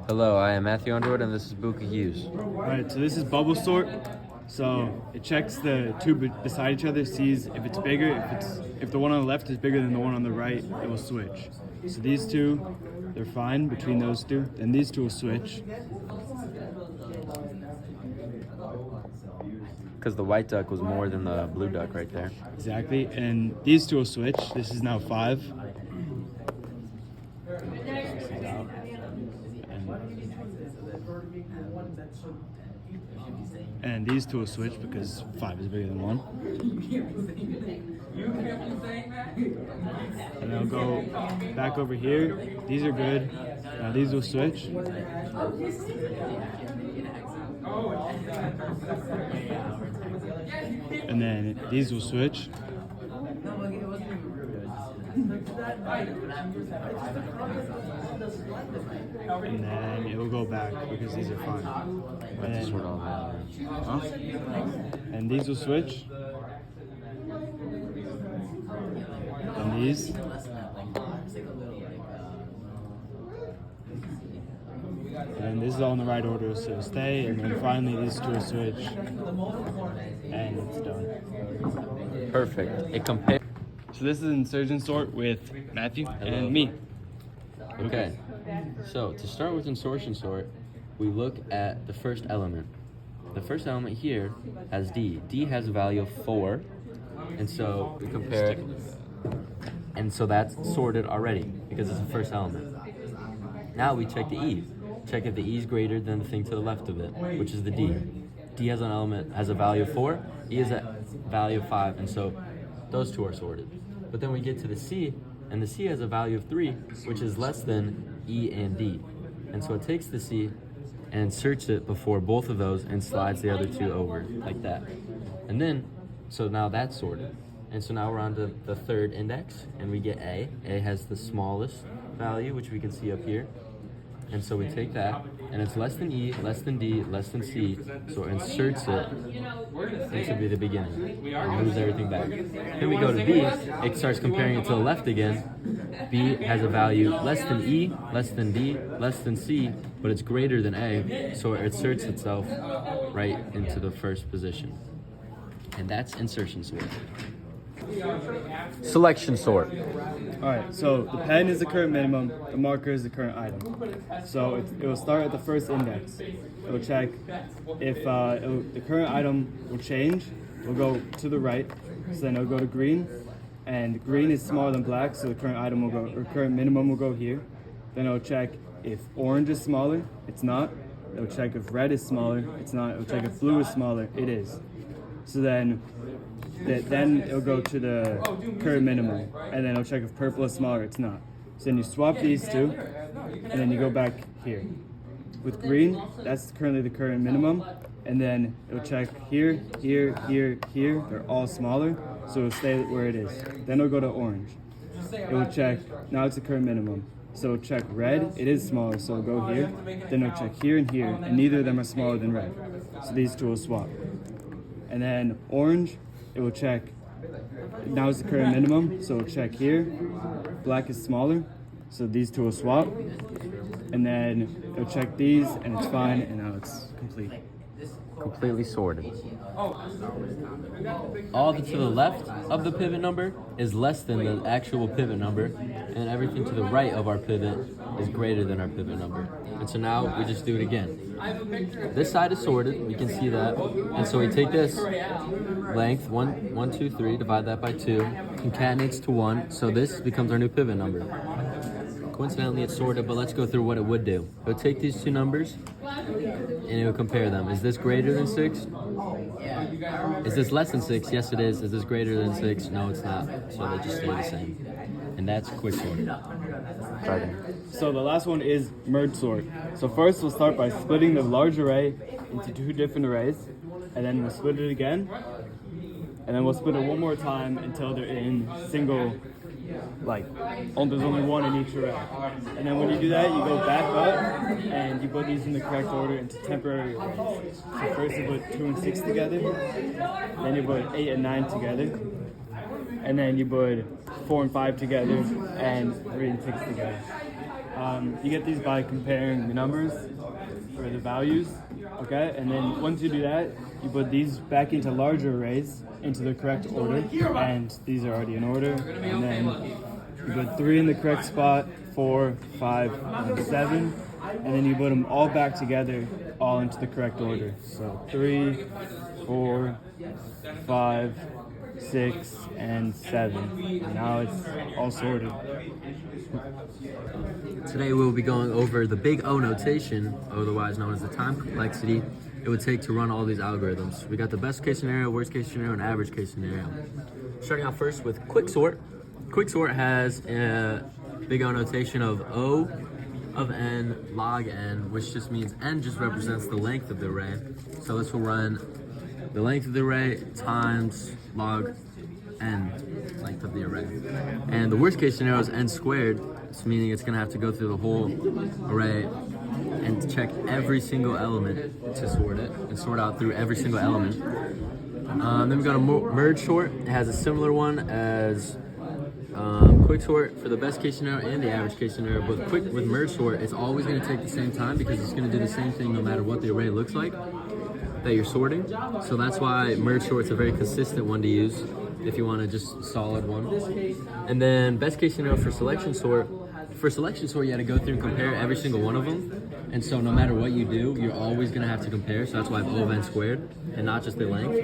Hello, I am Matthew Underwood, and this is Buka Hughes. Alright, so this is bubble sort. So it checks the two beside each other, sees if it's bigger, if the one on the left is bigger than the one on the right, it will switch. So these two, they're fine between those two. Then these two will switch. Because the white duck was more than the blue duck right there. Exactly. And these two will switch. This is now 5. And these two will switch because 5 is bigger than 1. And I'll go back over here. These are good. Now these will switch. And then these will switch. And then it will go back because these are fine. And these will switch. And these. And this is all in the right order, so it'll stay. And then finally these two will switch. And it's done. Perfect. It compares. So this is insertion sort with Matthew and me. Okay. So to start with insertion sort, we look at the first element. The first element here has D. D has a value of 4, and so we compare it. And so that's sorted already because it's the first element. Now we check the E. Check if the E is greater than the thing to the left of it, which is the D. D has a value of 4. E has a value of 5, and so those two are sorted. But then we get to the C, and the C has a value of 3, which is less than E and D. And so it takes the C and inserts it before both of those and slides the other two over like that. And then, so now that's sorted. And so now we're on to the third index, and we get A. A has the smallest value, which we can see up here. And so we take that, and it's less than E, less than D, less than C, so it inserts it into the beginning and moves everything back. Then we go to B, it starts comparing it to the left again. B has a value less than E, less than D, less than C, but it's greater than A, so it inserts itself right into the first position. And that's insertion sort. Selection sort. Alright, so the pen is the current minimum, the marker is the current item. So it will start at the first index. It will check if the current item will change. It will go to the right, so then it will go to green. And green is smaller than black, so the current item will go, or current minimum will go here. Then it will check if orange is smaller, it's not. It will check if red is smaller, it's not. It will check if blue is smaller, it is. So then it'll go to the current minimum, and then it'll check if purple is smaller, it's not. So then you swap these two, and then you go back here. With green, that's currently the current minimum, and then it'll check here, here, here, here, they're all smaller, so it'll stay where it is. Then it'll go to orange. It will check, now it's the current minimum. So it'll check red, it is smaller, so it'll go here. Then it'll check here and here, and neither of them are smaller than red. So these two will swap. And then orange, it will check, now it's the current minimum, so it'll check here. Black is smaller, so these two will swap. And then it'll check these, and it's fine, and now it's complete. Completely sorted. All to the left of the pivot number is less than the actual pivot number, and everything to the right of our pivot is greater than our pivot number. And so now we just do it again. This side is sorted, we can see that. And so we take this length, 1, 2, 3, divide that by 2, concatenates to 1, so this becomes our new pivot number. Coincidentally, it's sorted, but let's go through what it would do. It would take these two numbers, and it would compare them. Is this greater than 6? Is this less than 6? Yes, it is. Is this greater than 6? No, it's not. So they just stay the same. And that's quick sort. So the last one is merge sort. So first we'll start by splitting the large array into 2 different arrays, and then we'll split it again, and then we'll split it one more time until they're in single, like, there's only one in each array. And then when you do that, you go back up and you put these in the correct order into temporary arrays. So first you put 2 and 6 together, then you put 8 and 9 together, and then you put 4 and 5 together, and 3 and 6 together. You get these by comparing the numbers or the values, okay? And then once you do that, you put these back into larger arrays into the correct order, and these are already in order. And then you put 3 in the correct spot, 4, 5, and 7, and then you put them all back together, all into the correct order. So 3, 4, 5, 6, and 7. And now it's all sorted. Today we'll be going over the big O notation, otherwise known as the time complexity it would take to run all these algorithms. We got the best case scenario, worst case scenario, and average case scenario. Starting out first with quicksort. Quicksort has a big O notation of O of n log n, which just means n just represents the length of the array. So this will run the length of the array times log n, length of the array. And the worst case scenario is n squared, it's meaning it's going to have to go through the whole array and check every single element to sort it and sort out through every single element. Then we got a merge sort. It has a similar one as quicksort for the best case scenario and the average case scenario. But with merge sort, it's always going to take the same time because it's going to do the same thing no matter what the array looks like that you're sorting. So that's why merge sort's a very consistent one to use if you want to just solid one. And then best case scenario for selection sort. For selection sort, you had to go through and compare every single one of them. And so no matter what you do, you're always going to have to compare. So that's why I have O of n squared and not just the length.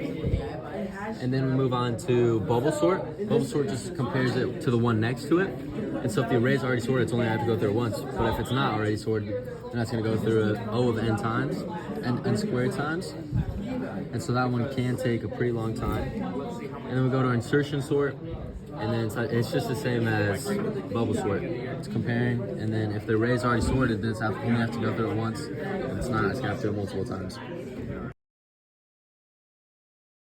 And then we move on to bubble sort. Bubble sort just compares it to the one next to it. And so if the array is already sorted, it's only going to have to go through it once. But if it's not already sorted, then that's going to go through a O of n times, n squared times. And so that one can take a pretty long time. And then we go to insertion sort. And then it's just the same as bubble sort. It's comparing, and then if the array is already sorted, then it's only have to go through it once. If it's not, it's going to have to do it multiple times.